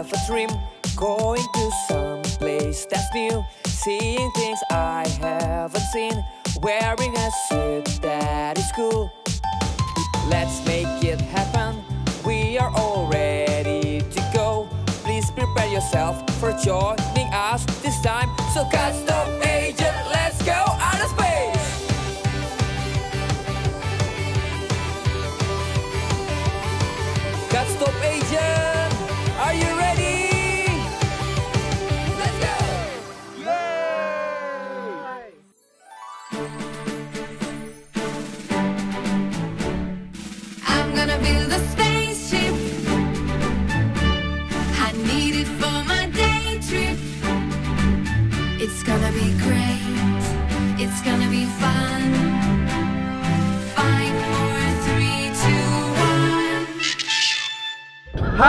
have a dream, going to some place that's new, seeing things I haven't seen, wearing a suit that is cool. Let's make it happen, we are all ready to go. Please prepare yourself for joining us this time. So custom agent, let's go out of space. Custom agent, are you ready? Let's go! Yay! I'm gonna build a spaceship. I need it for my day trip. It's gonna be great. It's gonna be fun. 5, 4, 3, 2, 1.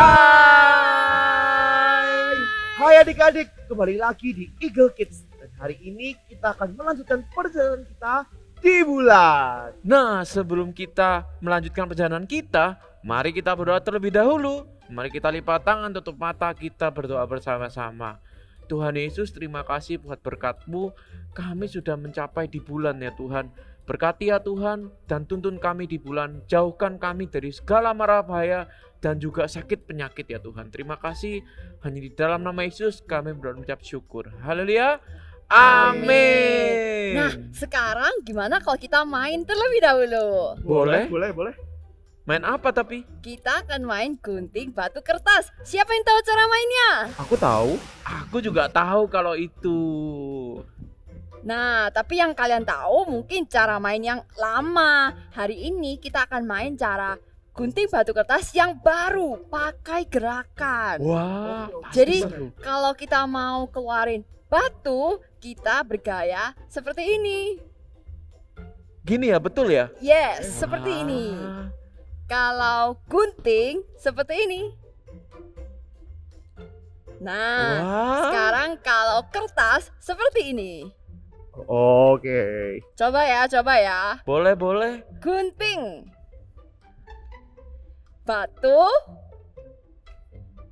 Hai adik-adik, kembali lagi di Eagle Kids. Dan hari ini kita akan melanjutkan perjalanan kita di bulan. Nah, sebelum kita melanjutkan perjalanan kita, mari kita berdoa terlebih dahulu. Mari kita lipat tangan, tutup mata, kita berdoa bersama-sama. Tuhan Yesus, terima kasih buat berkat-Mu. Kami sudah mencapai di bulan ya Tuhan. Berkati ya Tuhan, dan tuntun kami di bulan. Jauhkan kami dari segala mara bahaya dan juga sakit penyakit ya Tuhan. Terima kasih. Hanya di dalam nama Yesus kami berdoa mengucap syukur. Haleluya. Amin. Nah, sekarang gimana kalau kita main terlebih dahulu? Boleh? Boleh. Main apa tapi? Kita akan main gunting batu kertas. Siapa yang tahu cara mainnya? Aku tahu. Aku juga tahu kalau itu. Nah, tapi yang kalian tahu mungkin cara main yang lama. Hari ini kita akan main cara gunting batu kertas yang baru, pakai gerakan. Wah, Jadi seru. kalau kita mau keluarin batu, kita bergaya seperti ini. Gini ya, betul ya? Yes, seperti ini. Kalau gunting seperti ini. Nah, Wah. sekarang kalau kertas seperti ini. Oke. Coba ya. Boleh. Gunting batu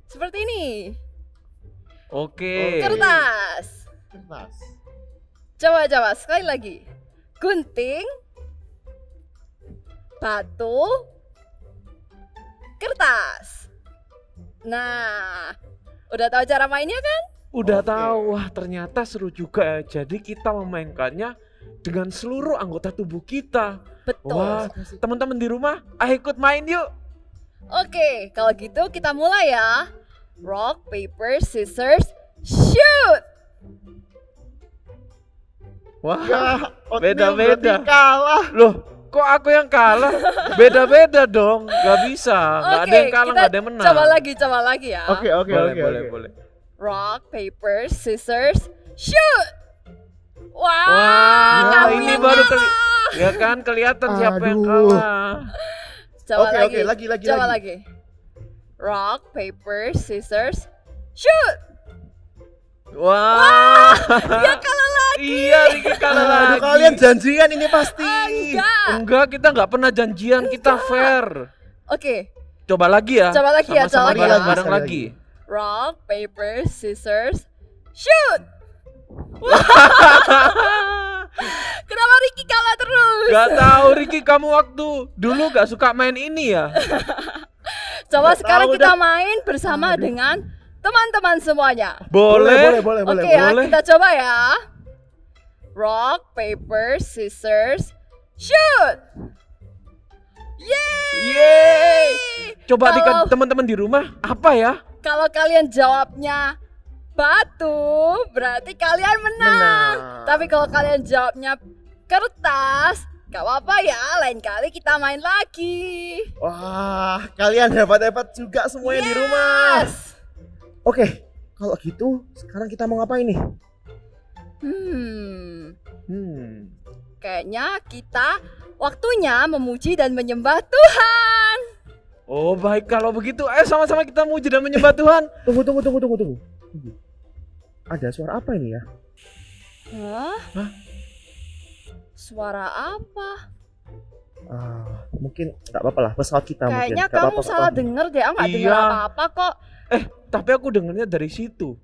seperti ini. Oke. Kertas. Kertas. Coba sekali lagi. Gunting batu kertas. Nah, udah tahu cara mainnya kan? Udah Oke. tahu. Wah, ternyata seru juga ya. Jadi kita memainkannya dengan seluruh anggota tubuh kita. Betul. Wah, teman-teman di rumah, ayo ikut main yuk. Oke, kalau gitu kita mulai ya. Rock, paper, scissors, shoot. Wah, Ya, Oatmeal beda-beda. berarti kalah. Loh, kok aku yang kalah? Beda-beda dong. Gak bisa. Gak ada yang kalah, kita gak ada yang menang. coba lagi ya. Oke. Boleh. Rock, paper, scissors, shoot. Wah, Wah, kamu ini yang baru kalah. ya kan kelihatan siapa yang Aduh. kalah. Coba Oke, lagi. Coba lagi. Rock, paper, scissors, shoot. Wah. Dia kalah lagi. Iya, Riki kalah Aduh, lagi. kalian janjian ini pasti. Enggak. Kita nggak pernah janjian, kita fair. Oke, Coba lagi ya. Coba lagi ya, Sama-sama coba lagi ya. bareng-bareng Sekali lagi. rock, paper, scissors, shoot. Kenapa Ricky kalah terus? Gak tahu Riki, kamu waktu dulu gak suka main ini ya? Coba Nggak sekarang tahu kita dah. main bersama dengan teman-teman semuanya. Boleh. Oke ya, boleh. kita coba ya. Rock, paper, scissors, shoot. Yeay! Yeay. Coba Kalau- teman-teman di rumah apa ya? Kalau kalian jawabnya batu, berarti kalian menang. Menang. Tapi kalau kalian jawabnya kertas, gak apa-apa ya, lain kali kita main lagi. Wah, kalian hebat-hebat juga semuanya di rumah. Yes. Oke, kalau gitu sekarang kita mau ngapain nih? Kayaknya kita waktunya memuji dan menyembah Tuhan. Oh baik, kalau begitu ayo sama-sama kita muji dan menyembah Tuhan. Tunggu. Ada suara apa ini ya? Hah? Suara apa? Mungkin nggak apa-apa lah, pesawat kita Kayaknya mungkin. Nggak kamu apa-apa, salah apa-apa. denger deh, aku nggak denger Iya. apa-apa kok. tapi aku dengernya dari situ.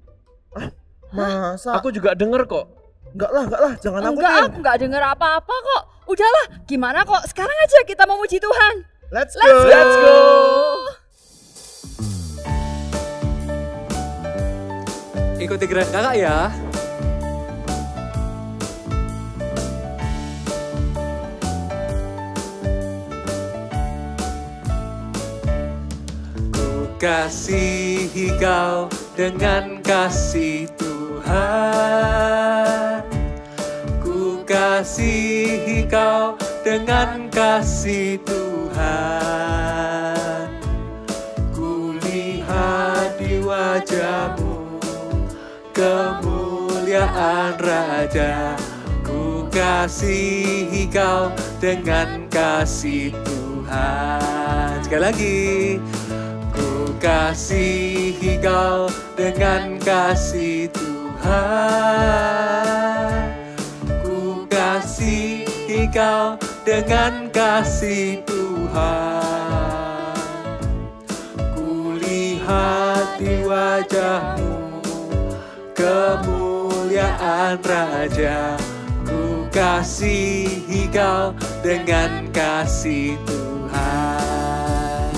Masa? Aku juga denger kok. Enggak lah, jangan Enggak, nakutin. aku nggak dengar apa-apa kok. Udahlah, gimana kok? Sekarang aja kita memuji Tuhan. Let's Let's go. Let's go. Ikuti gerak kakak ya. Ku kasihi kau dengan kasih Tuhan. Ku kasihi kau dengan kasih Tuhan. Ku lihat di wajahmu kemuliaan Raja. Ku kasihi kau dengan kasih Tuhan. Sekali lagi. Ku kasihi kau dengan kasih Tuhan. Ku kasihi kau dengan kasih Tuhan. Ku lihat di wajahmu kemuliaan Raja. Ku kasihi kau dengan kasih Tuhan.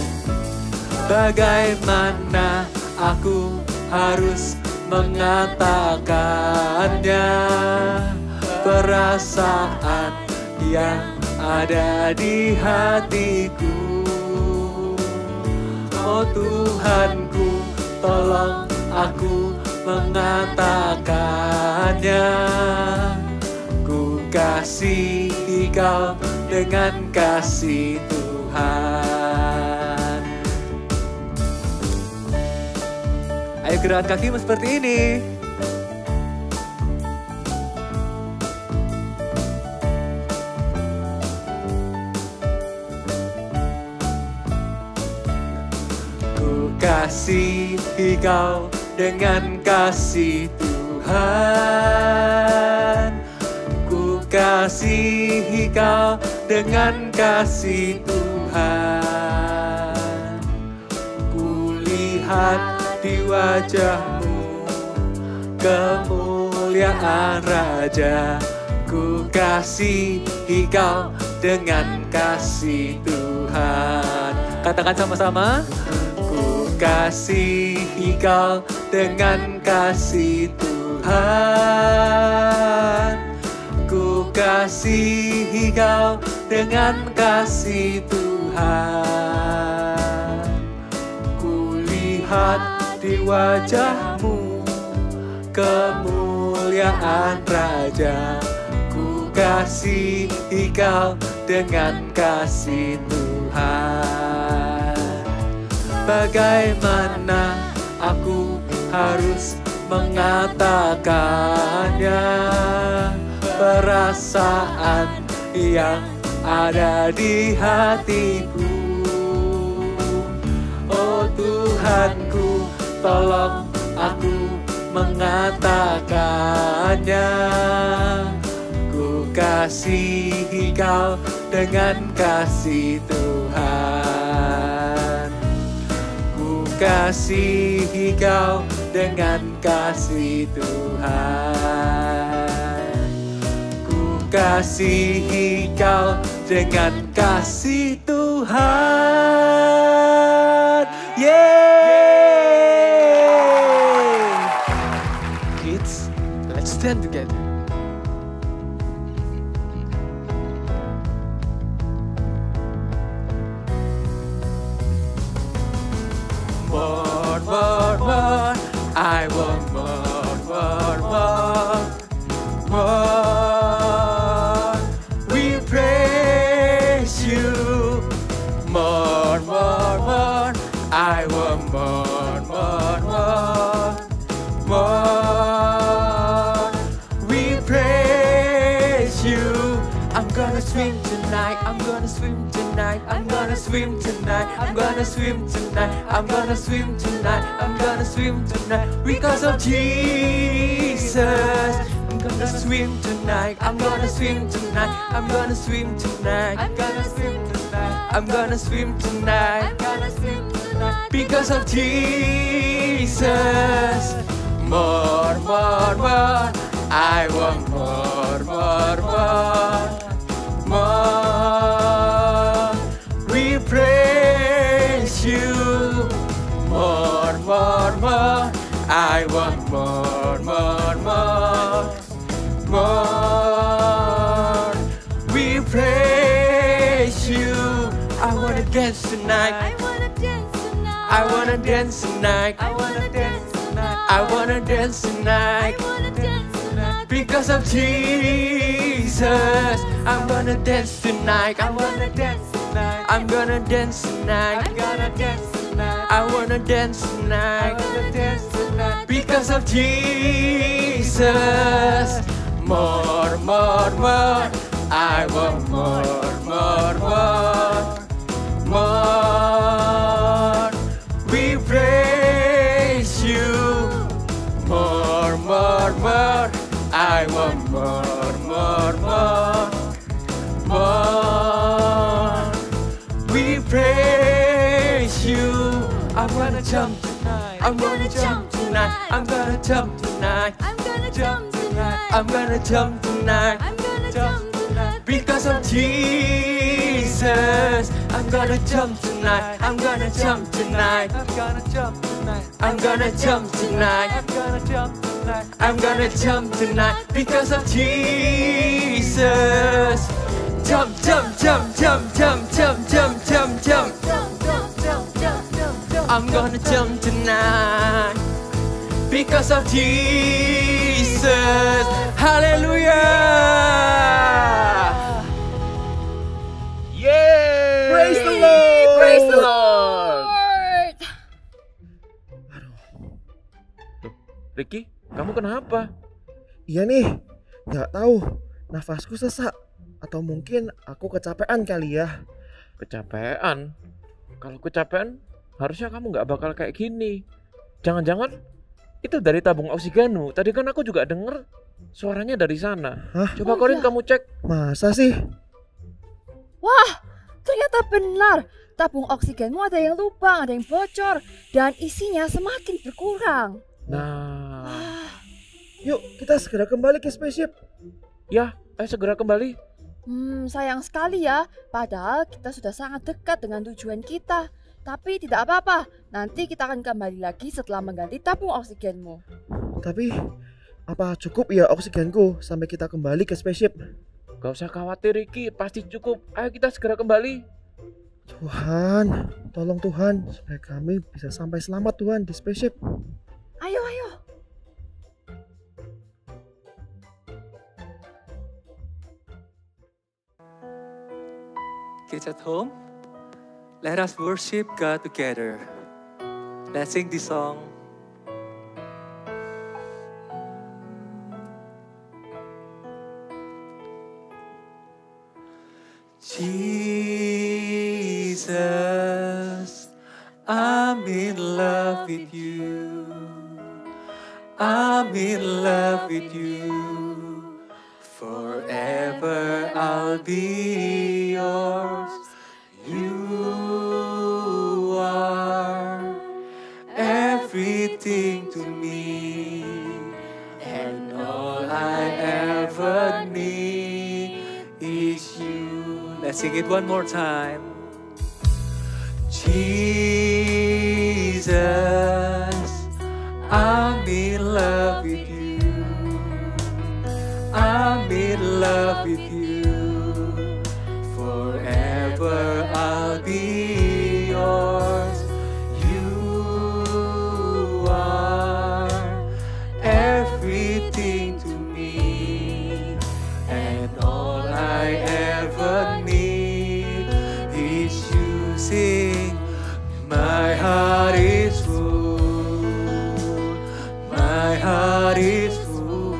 Bagaimana aku harus mengatakannya, perasaan yang ada di hatiku. Oh Tuhanku, tolong aku mengatakannya. Ku kasihi kau dengan kasih Tuhan. Ayo gerakan kakimu seperti ini. Ku kasihi kau dengan kasih Tuhan. Ku kasihi kau dengan kasih Tuhan. Ku lihat di wajahmu kemuliaan Raja. Ku kasihi kau dengan kasih Tuhan. Katakan sama-sama. Ku kasihi kau dengan kasih Tuhan. Ku kasihi kau dengan kasih Tuhan. Ku lihat di wajahmu kemuliaan Raja. Ku kasihi kau dengan kasih Tuhan. Bagaimana aku harus mengatakannya, perasaan yang ada di hatiku. Oh Tuhanku, tolong aku mengatakannya. Ku kasihi kau dengan kasih Tuhan. Ku kasihi kau dengan kasih Tuhan. Ku kasihi kau dengan kasih Tuhan. Kids, let's stand together. More, more, more. I want more, more, more. More. We praise you. More, more, more. I want more, more, more. More. We praise you. I'm gonna swim tonight. I'm gonna swim tonight. I'm gonna swim tonight. I'm gonna swim tonight. I'm gonna swim tonight. I'm gonna swim tonight. Because of Jesus. I'm gonna swim tonight. I'm gonna swim tonight. I'm gonna swim tonight. I'm gonna swim tonight. I'm gonna swim tonight. I'm gonna swim tonight. because of Jesus. More, more, more. I want more, more, more. More. We praise you. More, more, more. I want more, more, more. More. We praise you. I wanna dance tonight. I wanna dance tonight. I wanna dance tonight. I wanna dance tonight. I wanna dance tonight. I wanna dance tonight. Because of Jesus, I'm gonna dance tonight. I wanna dance tonight. I'm gonna dance tonight. I'm gonna dance tonight. I wanna dance I tonight. wanna dance tonight. Because of Jesus, more, more, more. I want more, more, more, more. We praise you. More, more, more. I want more, more, more, more. We praise you. I wanna jump tonight. I'm gonna jump tonight. I'm gonna jump tonight. I'm gonna jump tonight. I'm gonna jump tonight. I'm gonna jump tonight. Because of Jesus, I'm gonna jump tonight. I'm gonna jump tonight. I'm gonna jump tonight. I'm gonna jump tonight. I'm gonna jump tonight. I'm gonna jump tonight. Because of Jesus. Jump, jump, jump, jump, jump, jump, jump, jump, jump. Jump, jump, jump, jump, jump, jump. I'm gonna jump tonight. Because of Jesus. Hallelujah. Yeay! Praise the Lord! Praise the Lord. Loh, Ricky, kamu kenapa? Iya nih, nggak tahu. Nafasku sesak. Atau mungkin aku kecapean kali ya. Kecapean? Kalau kecapean, harusnya kamu nggak bakal kayak gini. Jangan-jangan itu dari tabung oksigenmu. Tadi kan aku juga denger suaranya dari sana. Hah? Coba Oh, Korin iya. kamu cek. Masa sih? Wah, ternyata benar. Tabung oksigenmu ada yang lubang, ada yang bocor, dan isinya semakin berkurang. Nah, Yuk, kita segera kembali ke spaceship. ya, ayo segera kembali. Sayang sekali ya. Padahal kita sudah sangat dekat dengan tujuan kita. Tapi tidak apa-apa. Nanti kita akan kembali lagi setelah mengganti tabung oksigenmu. Tapi, apa cukup ya oksigenku sampai kita kembali ke spaceship? Gak usah khawatir Ricky, pasti cukup. Ayo kita segera kembali. Tuhan, tolong Tuhan, supaya kami bisa sampai selamat Tuhan di spaceship. Ayo, ayo. Kids at home, let us worship God together. Let's sing this song. Jesus, I'm in love with you. I'm in love with you. Forever I'll be yours. You are everything to me, and all I ever need is you. Let's sing it one more time. Jesus, I'm in love with you. I'm in love with you. Forever I'll be yours. You are everything to me, and all I ever need is you. Sing, my heart is full. My heart is full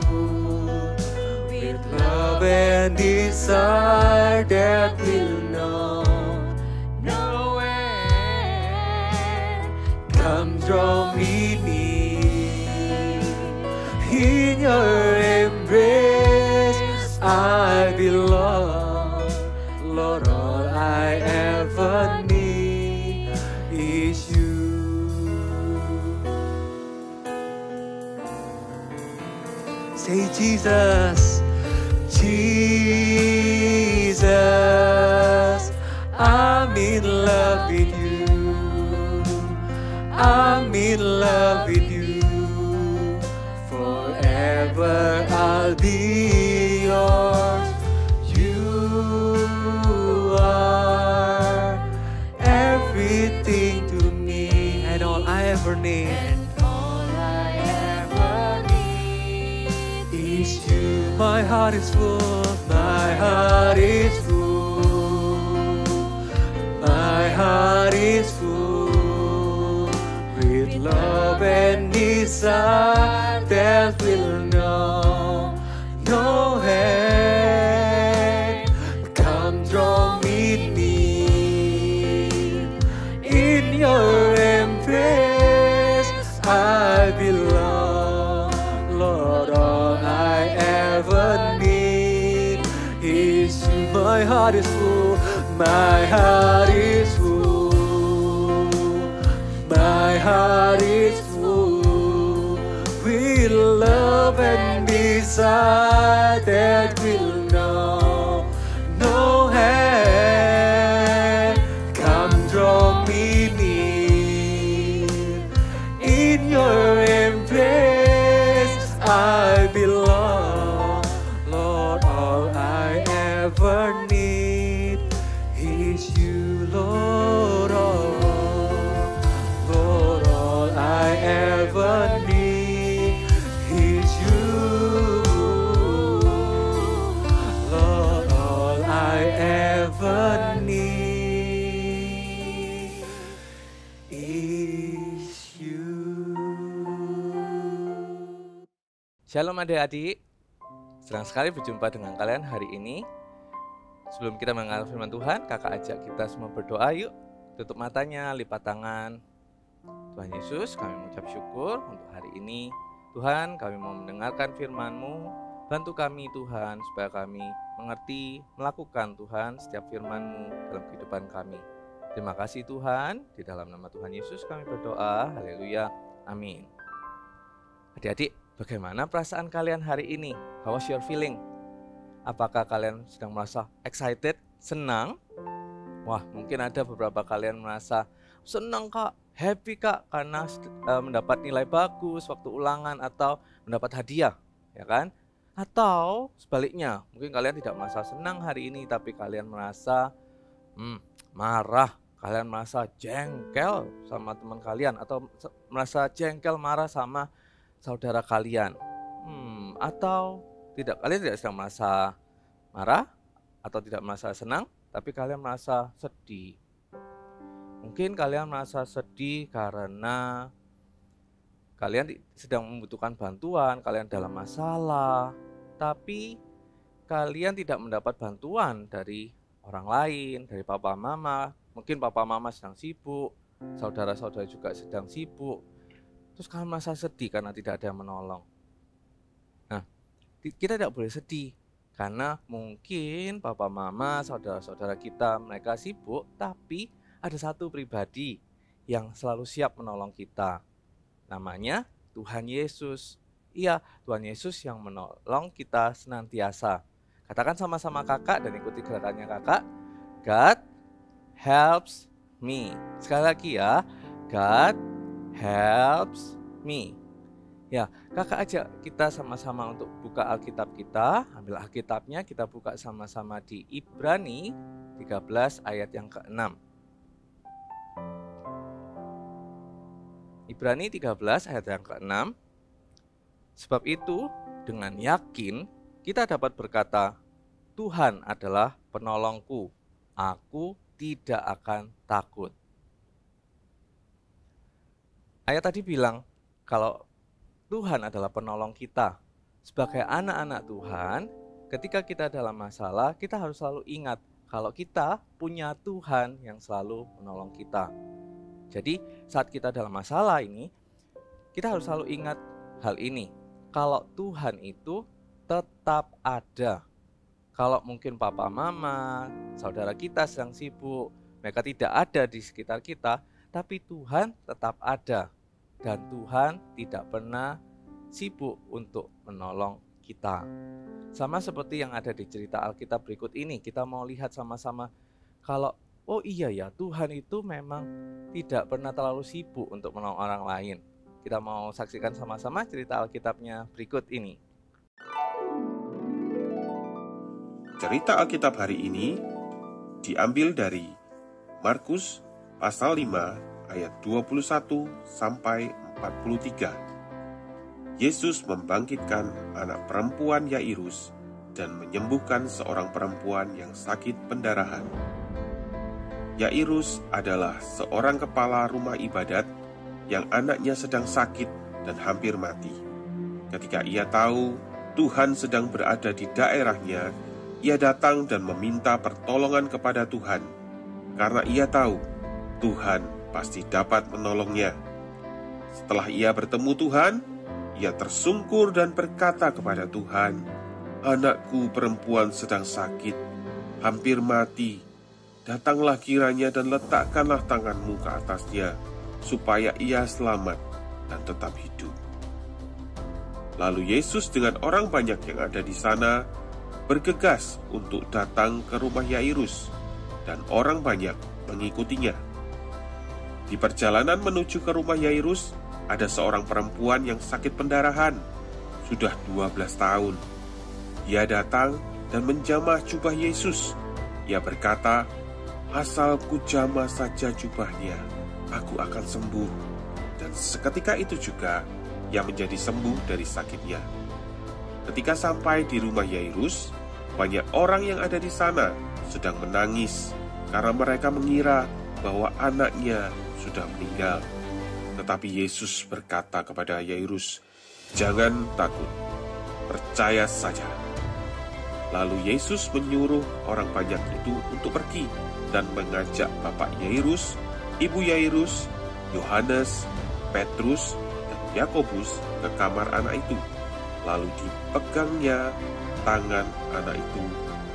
with love and desire that will know no end. Come draw me near. In your embrace I belong. Lord, all I ever need is you. Say Jesus, Jesus, I'm in love with you. I'm in love with you. Forever I'll be yours. You are everything to me, and all I ever need. My heart is full, my heart is full, my heart is full with love and desire that will know no end. Come draw me near, in your embrace I belong, Lord. All I ever need is you. My heart is full, my heart is full, my heart is full with love and desire that will know no end. Come draw me near, in your embrace I belong, Lord. All I ever need is you, Lord. Lord, all I ever need is you, Lord. All I ever need is you. Shalom adik-adik, senang sekali berjumpa dengan kalian hari ini. Sebelum kita mengenal firman Tuhan, kakak ajak kita semua berdoa yuk. Tutup matanya, lipat tangan. Tuhan Yesus, kami mengucap syukur untuk hari ini. Tuhan, kami mau mendengarkan firman-Mu. Bantu kami Tuhan, supaya kami mengerti, melakukan Tuhan setiap firman-Mu dalam kehidupan kami. Terima kasih Tuhan, di dalam nama Tuhan Yesus kami berdoa. Haleluya, amin. Adik-adik, bagaimana perasaan kalian hari ini? How was your feeling? Apakah kalian sedang merasa excited, senang? Wah, mungkin ada beberapa kalian merasa senang kak, happy kak, karena mendapat nilai bagus waktu ulangan atau mendapat hadiah, ya kan? Atau sebaliknya, mungkin kalian tidak merasa senang hari ini, tapi kalian merasa marah, kalian merasa jengkel sama teman kalian, atau merasa jengkel marah sama saudara kalian, atau kalian tidak sedang merasa marah atau tidak merasa senang, tapi kalian merasa sedih. Mungkin kalian merasa sedih karena kalian sedang membutuhkan bantuan, kalian dalam masalah, tapi kalian tidak mendapat bantuan dari orang lain, dari papa mama. Mungkin papa mama sedang sibuk, saudara-saudara juga sedang sibuk. Terus kalian merasa sedih karena tidak ada yang menolong. Nah, kita tidak boleh sedih karena mungkin papa mama, saudara-saudara kita mereka sibuk, tapi ada satu pribadi yang selalu siap menolong kita. Namanya Tuhan Yesus. Iya, Tuhan Yesus yang menolong kita senantiasa. Katakan sama-sama kakak dan ikuti gerakannya kakak. God helps me. Sekali lagi ya, God helps me. Ya, kakak ajak kita sama-sama untuk buka Alkitab kita. Ambil Alkitabnya, kita buka sama-sama di Ibrani 13 ayat yang ke-6. Ibrani 13 ayat yang ke-6. Sebab itu, dengan yakin kita dapat berkata, Tuhan adalah penolongku, aku tidak akan takut. Ayat tadi bilang, kalau Tuhan adalah penolong kita. Sebagai anak-anak Tuhan, ketika kita dalam masalah, kita harus selalu ingat kalau kita punya Tuhan yang selalu menolong kita. Jadi saat kita dalam masalah ini, kita harus selalu ingat hal ini. Kalau Tuhan itu tetap ada. Kalau mungkin papa mama, saudara kita sedang sibuk, mereka tidak ada di sekitar kita, tapi Tuhan tetap ada. Dan Tuhan tidak pernah sibuk untuk menolong kita. Sama seperti yang ada di cerita Alkitab berikut ini, kita mau lihat sama-sama kalau oh iya ya, Tuhan itu memang tidak pernah terlalu sibuk untuk menolong orang lain. Kita mau saksikan sama-sama cerita Alkitabnya berikut ini. Cerita Alkitab hari ini diambil dari Markus pasal 5 ayat 21 sampai 43. Yesus membangkitkan anak perempuan Yairus dan menyembuhkan seorang perempuan yang sakit pendarahan. Yairus adalah seorang kepala rumah ibadat yang anaknya sedang sakit dan hampir mati. Ketika ia tahu Tuhan sedang berada di daerahnya, ia datang dan meminta pertolongan kepada Tuhan, karena ia tahu Tuhan pasti dapat menolongnya. Setelah ia bertemu Tuhan, ia tersungkur dan berkata kepada Tuhan, "Anakku perempuan sedang sakit, hampir mati. Datanglah kiranya dan letakkanlah tanganmu ke atasnya, supaya ia selamat dan tetap hidup." Lalu Yesus dengan orang banyak yang ada di sana bergegas untuk datang ke rumah Yairus, dan orang banyak mengikutinya. Di perjalanan menuju ke rumah Yairus, ada seorang perempuan yang sakit pendarahan, sudah 12 tahun. Dia datang dan menjamah jubah Yesus. Ia berkata, "Asal ku jamah saja jubahnya, aku akan sembuh." Dan seketika itu juga, ia menjadi sembuh dari sakitnya. Ketika sampai di rumah Yairus, banyak orang yang ada di sana sedang menangis karena mereka mengira bahwa anaknya sudah meninggal. Tetapi Yesus berkata kepada Yairus, "Jangan takut, percaya saja." Lalu Yesus menyuruh orang banyak itu untuk pergi dan mengajak bapak Yairus, ibu Yairus, Yohanes, Petrus, dan Yakobus ke kamar anak itu. Lalu dipegangnya tangan anak itu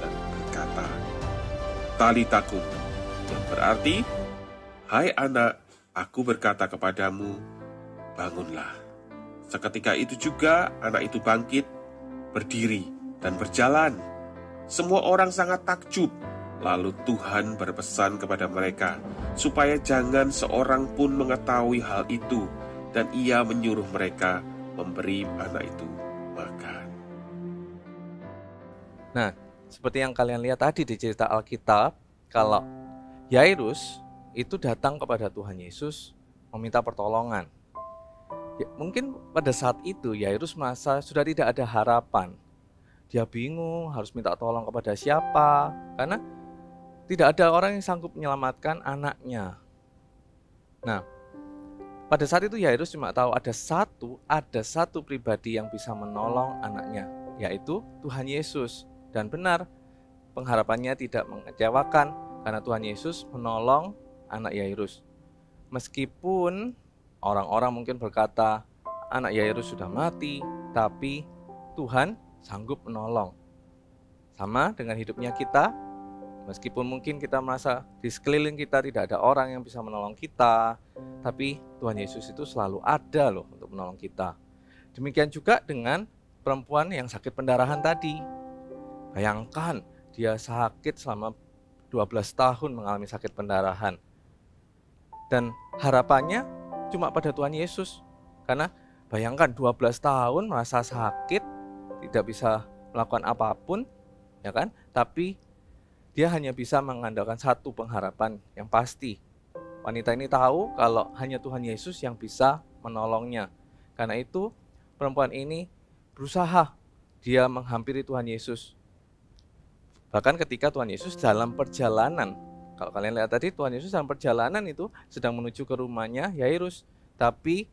dan berkata, "Talita kum," yang berarti, "Hai anak, aku berkata kepadamu, bangunlah." Seketika itu juga anak itu bangkit, berdiri, dan berjalan. Semua orang sangat takjub. Lalu Tuhan berpesan kepada mereka supaya jangan seorang pun mengetahui hal itu, dan ia menyuruh mereka memberi anak itu makan. Nah, seperti yang kalian lihat tadi di cerita Alkitab, kalau Yairus itu datang kepada Tuhan Yesus meminta pertolongan. Ya, mungkin pada saat itu Yairus merasa sudah tidak ada harapan. Dia bingung harus minta tolong kepada siapa, karena tidak ada orang yang sanggup menyelamatkan anaknya. Nah, pada saat itu Yairus cuma tahu ada satu pribadi yang bisa menolong anaknya, yaitu Tuhan Yesus. Dan benar, pengharapannya tidak mengecewakan karena Tuhan Yesus menolong anak Yairus. Meskipun orang-orang mungkin berkata anak Yairus sudah mati, tapi Tuhan sanggup menolong. Sama dengan hidupnya kita, meskipun mungkin kita merasa di sekeliling kita tidak ada orang yang bisa menolong kita, tapi Tuhan Yesus itu selalu ada loh untuk menolong kita. Demikian juga dengan perempuan yang sakit pendarahan tadi. Bayangkan dia sakit selama 12 tahun mengalami sakit pendarahan. Dan harapannya cuma pada Tuhan Yesus. Karena bayangkan 12 tahun merasa sakit, tidak bisa melakukan apapun, ya kan? Tapi dia hanya bisa mengandalkan satu pengharapan yang pasti. Wanita ini tahu kalau hanya Tuhan Yesus yang bisa menolongnya. Karena itu perempuan ini berusaha dia menghampiri Tuhan Yesus. Bahkan ketika Tuhan Yesus dalam perjalanan, kalau kalian lihat tadi Tuhan Yesus dalam perjalanan itu sedang menuju ke rumahnya Yairus. Tapi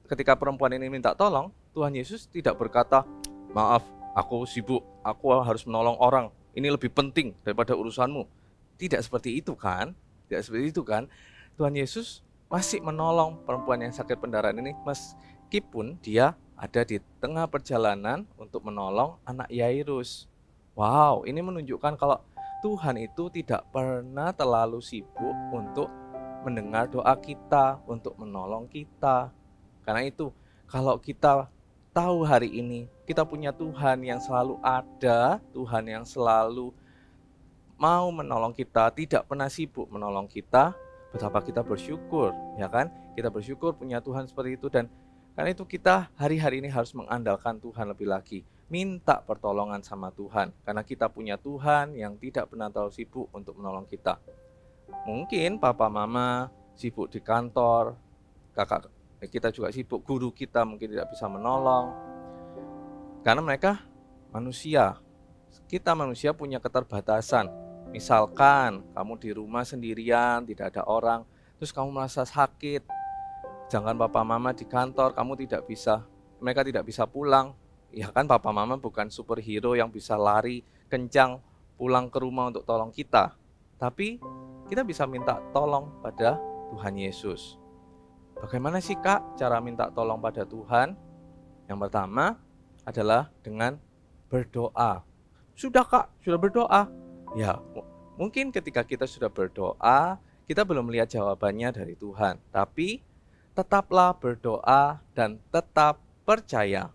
ketika perempuan ini minta tolong, Tuhan Yesus tidak berkata, "Maaf, aku sibuk, aku harus menolong orang, ini lebih penting daripada urusanmu." Tidak seperti itu kan? Tidak seperti itu kan? Tuhan Yesus masih menolong perempuan yang sakit pendarahan ini meskipun dia ada di tengah perjalanan untuk menolong anak Yairus. Wow, ini menunjukkan kalau Tuhan itu tidak pernah terlalu sibuk untuk mendengar doa kita, untuk menolong kita. Karena itu, kalau kita tahu hari ini kita punya Tuhan yang selalu ada, Tuhan yang selalu mau menolong kita, tidak pernah sibuk menolong kita, betapa kita bersyukur, ya kan? Kita bersyukur punya Tuhan seperti itu, dan karena itu kita hari-hari ini harus mengandalkan Tuhan lebih lagi. Minta pertolongan sama Tuhan, karena kita punya Tuhan yang tidak pernah terlalu sibuk untuk menolong kita. Mungkin papa mama sibuk di kantor, kakak kita juga sibuk, guru kita mungkin tidak bisa menolong. Karena mereka manusia, kita manusia punya keterbatasan. Misalkan kamu di rumah sendirian, tidak ada orang, terus kamu merasa sakit, jangan papa mama di kantor, mereka tidak bisa pulang. Ya kan, papa mama bukan superhero yang bisa lari kencang pulang ke rumah untuk tolong kita. Tapi kita bisa minta tolong pada Tuhan Yesus. Bagaimana sih Kak cara minta tolong pada Tuhan? Yang pertama adalah dengan berdoa. Sudah Kak, sudah berdoa. Ya, mungkin ketika kita sudah berdoa, kita belum melihat jawabannya dari Tuhan. Tapi tetaplah berdoa dan tetap percaya.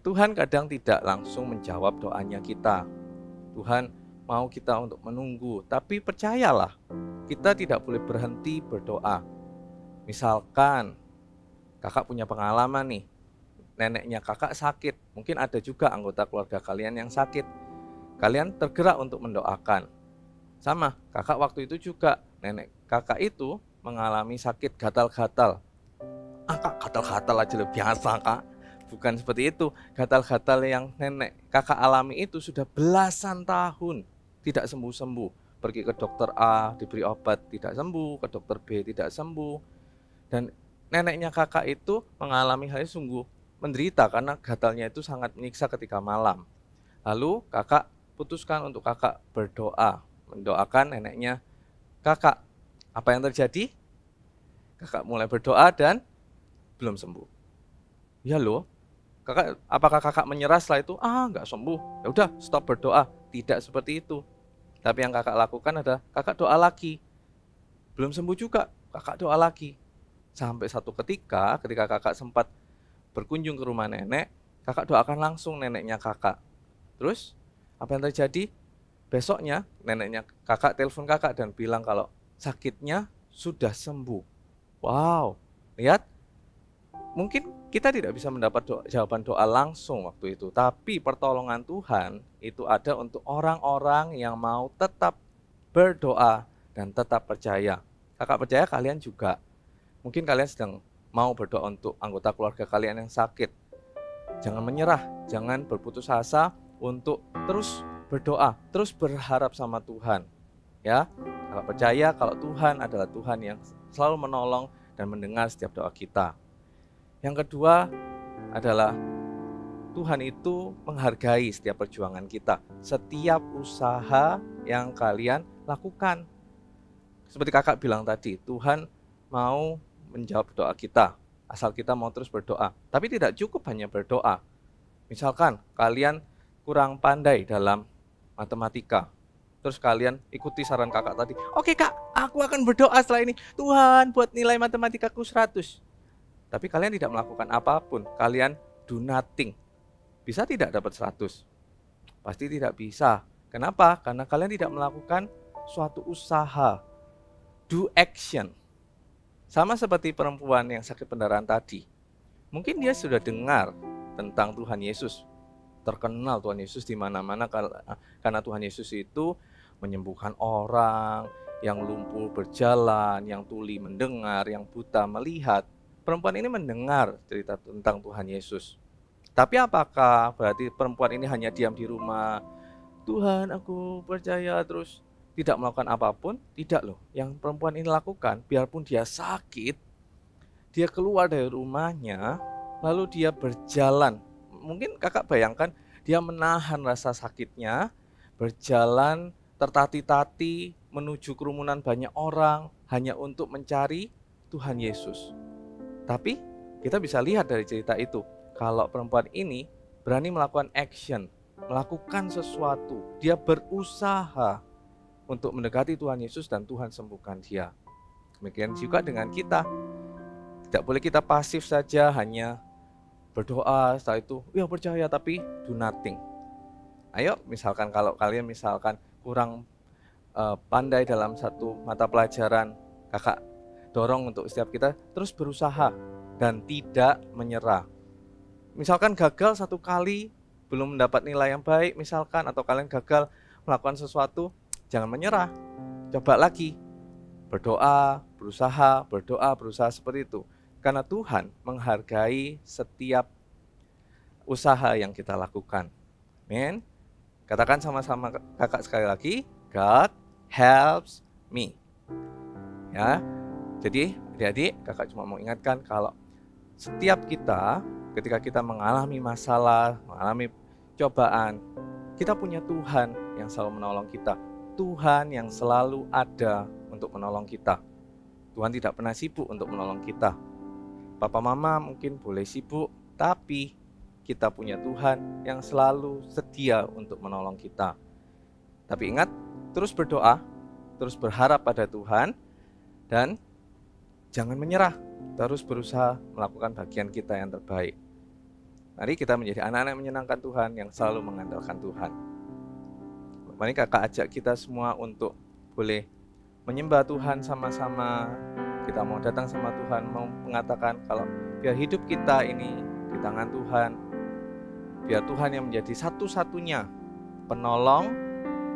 Tuhan kadang tidak langsung menjawab doanya kita. Tuhan mau kita untuk menunggu, tapi percayalah, kita tidak boleh berhenti berdoa. Misalkan kakak punya pengalaman nih, neneknya kakak sakit, mungkin ada juga anggota keluarga kalian yang sakit. Kalian tergerak untuk mendoakan. Sama, kakak waktu itu juga, nenek kakak itu mengalami sakit gatal-gatal. Kak, gatal-gatal aja lebih biasa Kak. Bukan seperti itu, gatal-gatal yang nenek kakak alami itu sudah belasan tahun tidak sembuh-sembuh. Pergi ke dokter A, diberi obat, tidak sembuh, ke dokter B, tidak sembuh. Dan neneknya kakak itu mengalami hal ini sungguh menderita karena gatalnya itu sangat menyiksa ketika malam. Lalu kakak putuskan untuk kakak berdoa, mendoakan neneknya kakak. Apa yang terjadi? Kakak mulai berdoa dan belum sembuh. Ya loh, kakak, apakah kakak menyerah setelah itu? Nggak sembuh. Ya udah, stop berdoa. Tidak seperti itu. Tapi yang kakak lakukan adalah kakak doa lagi. Belum sembuh juga, kakak doa lagi. Sampai satu ketika kakak sempat berkunjung ke rumah nenek, kakak doakan langsung neneknya kakak. Terus apa yang terjadi? Besoknya neneknya kakak telepon kakak dan bilang kalau sakitnya sudah sembuh. Wow, lihat. Mungkin kita tidak bisa mendapat jawaban doa langsung waktu itu, tapi pertolongan Tuhan itu ada untuk orang-orang yang mau tetap berdoa dan tetap percaya. Kakak percaya kalian juga. Mungkin kalian sedang mau berdoa untuk anggota keluarga kalian yang sakit. Jangan menyerah, jangan berputus asa untuk terus berdoa, terus berharap sama Tuhan. Ya, kakak percaya kalau Tuhan adalah Tuhan yang selalu menolong dan mendengar setiap doa kita. Yang kedua adalah Tuhan itu menghargai setiap perjuangan kita, setiap usaha yang kalian lakukan. Seperti kakak bilang tadi, Tuhan mau menjawab doa kita, asal kita mau terus berdoa. Tapi tidak cukup hanya berdoa. Misalkan kalian kurang pandai dalam matematika, terus kalian ikuti saran kakak tadi, oke Kak, aku akan berdoa setelah ini, Tuhan buat nilai matematikaku 100. Tapi kalian tidak melakukan apapun, kalian do nothing. Bisa tidak dapat 100? Pasti tidak bisa. Kenapa? Karena kalian tidak melakukan suatu usaha, do action. Sama seperti perempuan yang sakit pendarahan tadi. Mungkin dia sudah dengar tentang Tuhan Yesus. Terkenal Tuhan Yesus di mana-mana karena Tuhan Yesus itu menyembuhkan orang, yang lumpuh berjalan, yang tuli mendengar, yang buta melihat. Perempuan ini mendengar cerita tentang Tuhan Yesus. Tapi apakah berarti perempuan ini hanya diam di rumah? Tuhan, aku percaya, terus tidak melakukan apapun? Tidak loh. Yang perempuan ini lakukan, biarpun dia sakit, dia keluar dari rumahnya, lalu dia berjalan. Mungkin kakak bayangkan, dia menahan rasa sakitnya, berjalan tertati-tati menuju kerumunan banyak orang, hanya untuk mencari Tuhan Yesus. Tapi kita bisa lihat dari cerita itu, kalau perempuan ini berani melakukan action, melakukan sesuatu, dia berusaha untuk mendekati Tuhan Yesus dan Tuhan sembuhkan dia. Demikian juga dengan kita. Tidak boleh kita pasif saja hanya berdoa, setelah itu ya percaya tapi do nothing. Ayo misalkan kalau kalian misalkan kurang pandai dalam satu mata pelajaran, kakak dorong untuk setiap kita terus berusaha dan tidak menyerah. Misalkan gagal satu kali, belum mendapat nilai yang baik misalkan, atau kalian gagal melakukan sesuatu, jangan menyerah, coba lagi, berdoa, berusaha seperti itu. Karena Tuhan menghargai setiap usaha yang kita lakukan. Amin. Katakan sama-sama kakak sekali lagi, God helps me. Ya, jadi adik-adik, kakak cuma mau ingatkan kalau setiap kita ketika kita mengalami masalah, mengalami cobaan, kita punya Tuhan yang selalu menolong kita. Tuhan yang selalu ada untuk menolong kita. Tuhan tidak pernah sibuk untuk menolong kita. Papa mama mungkin boleh sibuk, tapi kita punya Tuhan yang selalu setia untuk menolong kita. Tapi ingat, terus berdoa, terus berharap pada Tuhan, dan jangan menyerah. Terus berusaha melakukan bagian kita yang terbaik. Mari kita menjadi anak-anak yang menyenangkan Tuhan, yang selalu mengandalkan Tuhan. Mari kakak ajak kita semua untuk boleh menyembah Tuhan sama-sama. Kita mau datang sama Tuhan, mau mengatakan kalau biar hidup kita ini di tangan Tuhan. Biar Tuhan yang menjadi satu-satunya penolong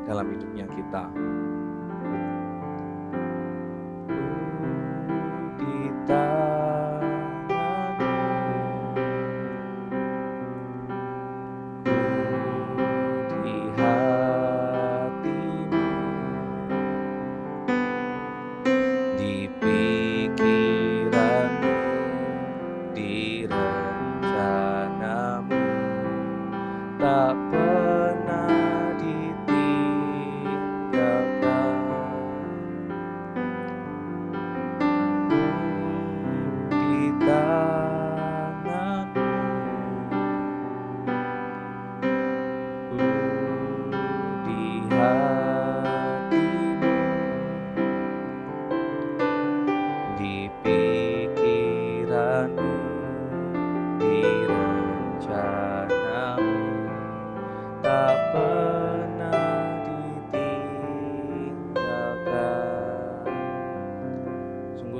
dalam hidupnya kita.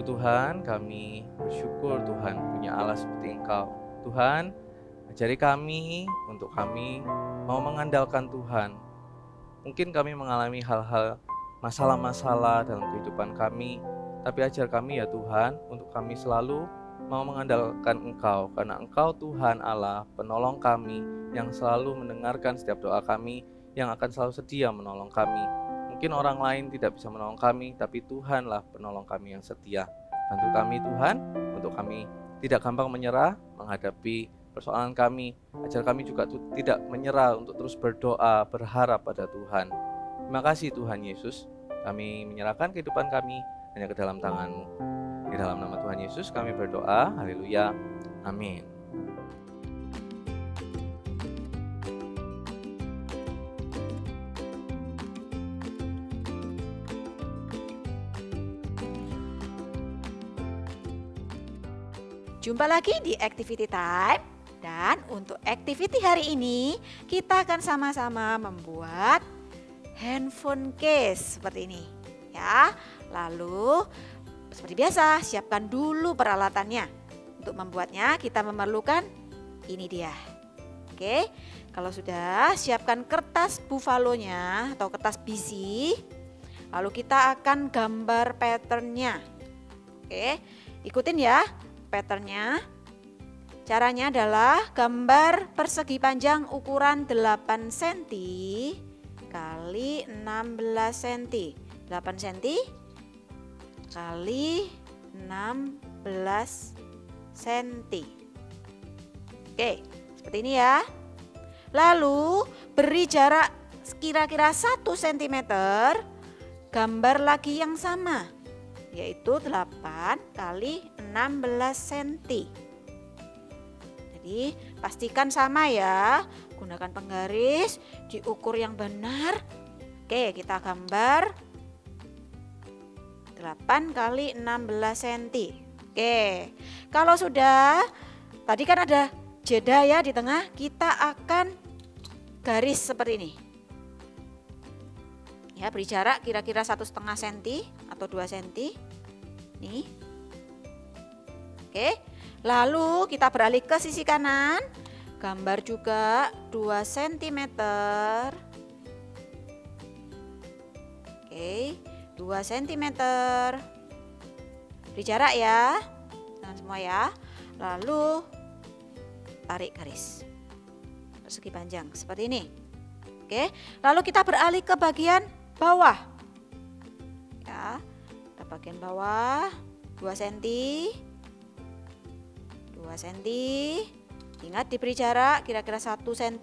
Tuhan, kami bersyukur Tuhan punya Allah seperti Engkau. Tuhan, ajari kami untuk kami mau mengandalkan Tuhan. Mungkin kami mengalami hal-hal masalah-masalah dalam kehidupan kami, tapi ajar kami ya Tuhan untuk kami selalu mau mengandalkan Engkau, karena Engkau Tuhan Allah penolong kami yang selalu mendengarkan setiap doa kami, yang akan selalu sedia menolong kami. Mungkin orang lain tidak bisa menolong kami, tapi Tuhanlah penolong kami yang setia. Bantu kami Tuhan, untuk kami tidak gampang menyerah menghadapi persoalan kami. Ajar kami juga tidak menyerah untuk terus berdoa, berharap pada Tuhan. Terima kasih Tuhan Yesus, kami menyerahkan kehidupan kami hanya ke dalam tangan-Mu. Di dalam nama Tuhan Yesus kami berdoa, haleluya, amin. Jumpa lagi di Activity Time, dan untuk activity hari ini kita akan sama-sama membuat handphone case seperti ini ya. Lalu seperti biasa siapkan dulu peralatannya. Untuk membuatnya kita memerlukan ini dia. Oke, kalau sudah siapkan kertas buffalonya atau kertas bisi. Lalu kita akan gambar patternnya. Oke, ikutin ya patternnya. Caranya adalah gambar persegi panjang ukuran 8 cm kali 16 cm. 8 cm kali 16 cm. Oke, seperti ini ya. Lalu beri jarak kira-kira 1 cm, gambar lagi yang sama, yaitu 8 kali 16 cm. Jadi pastikan sama ya, gunakan penggaris, diukur yang benar. Oke, kita gambar 8 kali 16 cm. Oke, kalau sudah, tadi kan ada jeda ya di tengah, kita akan garis seperti ini. Ya, beri jarak kira-kira 1,5 cm atau 2 cm. Nih. Oke, lalu kita beralih ke sisi kanan. Gambar juga 2 cm. Oke, 2 cm. Beri jarak ya. Jangan semua ya. Lalu tarik garis. Persegi panjang seperti ini. Oke, lalu kita beralih ke bagian bawah. Ya, kita bagian bawah 2 cm. 2 cm. Ingat diberi jarak kira-kira 1 cm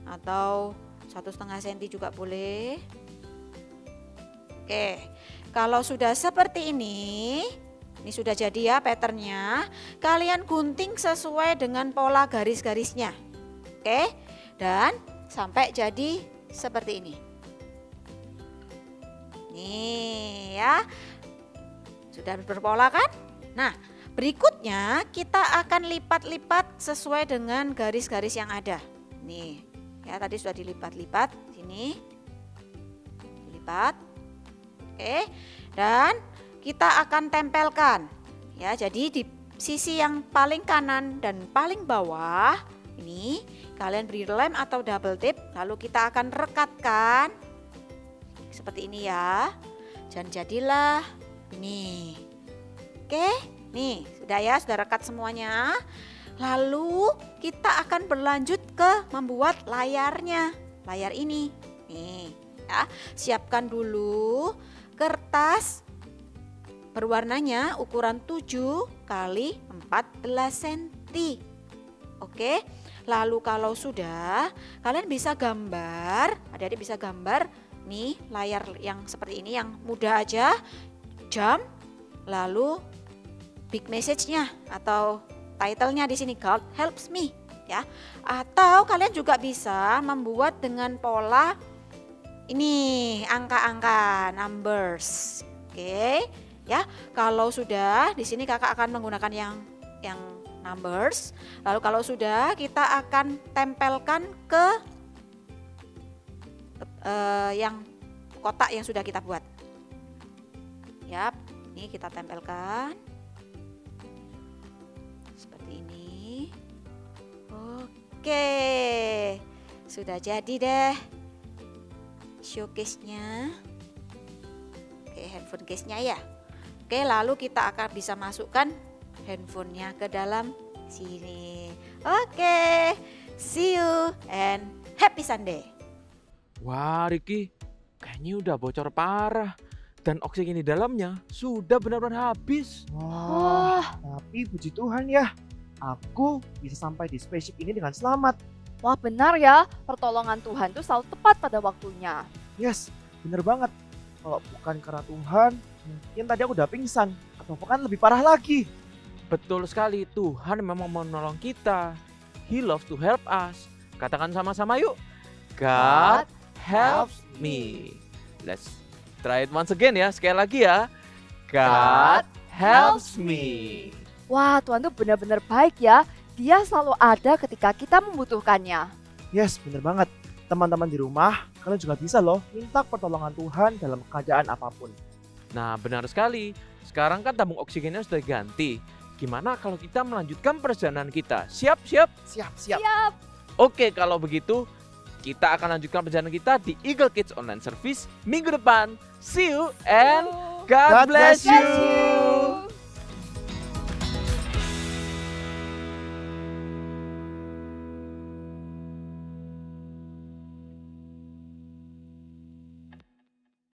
atau 1,5 cm juga boleh. Oke, kalau sudah seperti ini sudah jadi ya patternnya. Kalian gunting sesuai dengan pola garis-garisnya. Oke, dan sampai jadi seperti ini. Nih ya, sudah berpola kan? Nah, berikutnya kita akan lipat-lipat sesuai dengan garis-garis yang ada. Nih, ya tadi sudah dilipat-lipat sini. Dilipat. Oke. Dan kita akan tempelkan. Ya, jadi di sisi yang paling kanan dan paling bawah ini kalian beri lem atau double tip, lalu kita akan rekatkan seperti ini ya. Dan jadilah ini. Oke. Nih, sudah ya, sudah rekat semuanya. Lalu kita akan berlanjut ke membuat layarnya. Layar ini. Nih, ya. Siapkan dulu kertas berwarnanya ukuran 7 x 14 cm. Oke. Lalu kalau sudah, kalian bisa gambar, adik-adik bisa gambar nih layar yang seperti ini yang mudah aja. Jam, lalu big message-nya atau title-nya di sini God helps me ya. Atau kalian juga bisa membuat dengan pola ini angka-angka numbers. Oke, ya. Kalau sudah di sini kakak akan menggunakan yang numbers. Lalu kalau sudah kita akan tempelkan ke yang kotak yang sudah kita buat. Yap, ini kita tempelkan. Seperti ini. Oke, sudah jadi deh showcase-nya. Oke, handphone case-nya ya. Oke, lalu kita akan bisa masukkan handphonenya ke dalam sini. Oke, see you and happy Sunday. Wah, Riki, kayaknya udah bocor parah. Dan oksigen di dalamnya sudah benar-benar habis. Wah, tapi puji Tuhan ya, aku bisa sampai di spaceship ini dengan selamat. Wah benar ya, pertolongan Tuhan itu selalu tepat pada waktunya. Yes, bener banget. Kalau bukan karena Tuhan, mungkin tadi aku udah pingsan. Atau bahkan lebih parah lagi. Betul sekali, Tuhan memang mau menolong kita. He loves to help us. Katakan sama-sama yuk. God helps me. Let's try it once again ya, sekali lagi ya. God helps me. Wah, Tuhan tuh benar-benar baik ya. Dia selalu ada ketika kita membutuhkannya. Yes, bener banget. Teman-teman di rumah, kalian juga bisa loh minta pertolongan Tuhan dalam keadaan apapun. Nah, benar sekali. Sekarang kan tabung oksigennya sudah diganti. Gimana kalau kita melanjutkan perjalanan kita? Siap? Siap. Oke, kalau begitu kita akan lanjutkan perjalanan kita di Eagle Kids Online Service minggu depan. See you and God bless you.